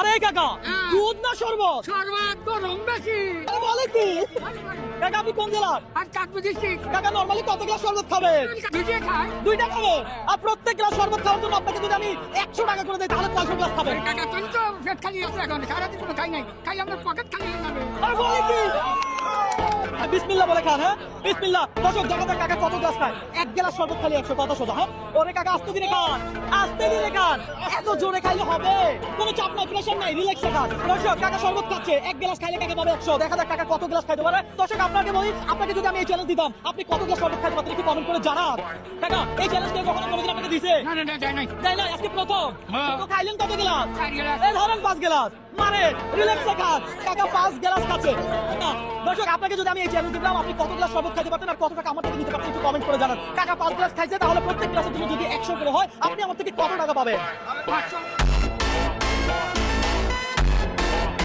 আরে কাকা দুধ না শরবত? শরবত গরম বেশি। আরে বলে কি কাকা, আপনি কোন জেলার? আর কাটবো ডিস্ট্রিক্ট। কাকা নরমালি কত গ্লাস শরবত খাবেন? দুইটা খাই। দুইটা খাবেন। আর প্রত্যেক গ্লাস শরবত খাওয়ার জন্য আপনাকে যদি আমি 100 টাকা করে দেই তাহলে কয়শো গ্লাস খাবেন? টাকা তুমি তো পেট খালি আছে এখন, সারাদিন কোনো খাই নাই, খাই আমার পকেট খালি হয়ে যাবে। আরে বলে কি বিসমিল্লাহ বলে খান। হ্যাঁ বিসমিল্লাহ। দর্শক দেখা যাক কাকা কত গ্লাস খায়। এক গ্লাস শরবত খালি 100, কথা সোজা। হ্যাঁ ওরে কাকা আস্তে ধীরে খান, আস্তে ধীরে খান, এত জোরে খাইলে হবে? কোনো চাপ নাই, প্রেশার নাই, রিল্যাক্সে খান। দর্শক কাকা শরবত খাচ্ছে, এক গ্লাস খাইলে কাকা পাবে 100। দেখা যাক কাকা কত গ্লাস খাইতে পারে। দর্শক আপনাকে বলি, আপনাকে যদি আমি এই চ্যালেঞ্জ দিতাম আপনি কত গ্লাস শরবত খাইতে পারতেন একটু কমেন্ট করে জানান। কাকা এই চ্যালেঞ্জটা কখনো কোনোদিন আপনাকে দিয়েছে? না না না যাই নাই। তাই না, আজকে প্রথম। হ্যাঁ। তো খাইলেন কত গ্লাস? 4 গ্লাস। এই ধরেন 5 গ্লাস, মানে রিল্যাক্সে খান। কাকা 5 গ্লাস খাচ্ছে। না, দর্শক আপনাকে যদি আমি এই চ্যালেঞ্জ দিতাম আপনি কত গ্লাস শরবত খাইতে পারতেন আর কত টাকা আমার থেকে নিতে পারতেন একটু কমেন্ট করে জানান। কাকা 5 গ্লাস খাইছে, তাহলে প্রত্যেক গ্লাসে যদি 100 করে হয় আপনি আমার থেকে কত টাকা পাবেন? 500।